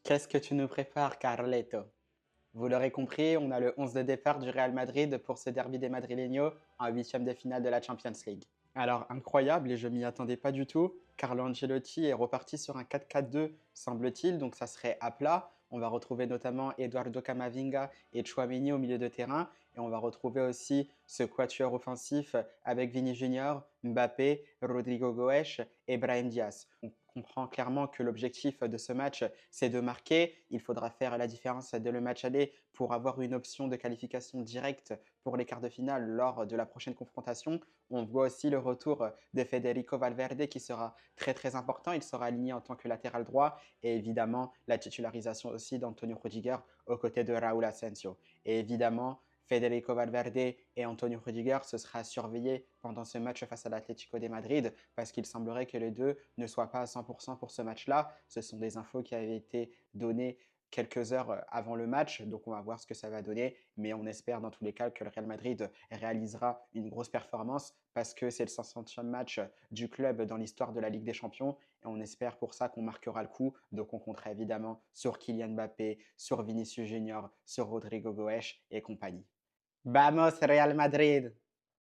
Qu'est-ce que tu nous prépares, Carleto? Vous l'aurez compris, on a le 11 de départ du Real Madrid pour ce derby des Madrileños en huitième de finale de la Champions League. Alors incroyable, et je m'y attendais pas du tout, Carlo Ancelotti est reparti sur un 4-4-2, semble-t-il, donc ça serait à plat. On va retrouver notamment Eduardo Camavinga et Tchouaméni au milieu de terrain, et on va retrouver aussi ce quatuor offensif avec Vini Junior, Mbappé, Rodrigo Goes et Brahim Diaz. On comprend clairement que l'objectif de ce match, c'est de marquer. Il faudra faire la différence dès le match aller pour avoir une option de qualification directe pour les quarts de finale lors de la prochaine confrontation. On voit aussi le retour de Federico Valverde qui sera très important. Il sera aligné en tant que latéral droit et évidemment la titularisation aussi d'Antonio Rudiger aux côtés de Raúl Asensio. Et évidemment, Federico Valverde et Antonio Rudiger, ce sera surveillé pendant ce match face à l'Atlético de Madrid parce qu'il semblerait que les deux ne soient pas à 100% pour ce match-là. Ce sont des infos qui avaient été données quelques heures avant le match, donc on va voir ce que ça va donner, mais on espère dans tous les cas que le Real Madrid réalisera une grosse performance parce que c'est le 500e match du club dans l'histoire de la Ligue des Champions et on espère pour ça qu'on marquera le coup, donc on comptera évidemment sur Kylian Mbappé, sur Vinicius Junior, sur Rodrigo Goes et compagnie. Vamos Real Madrid!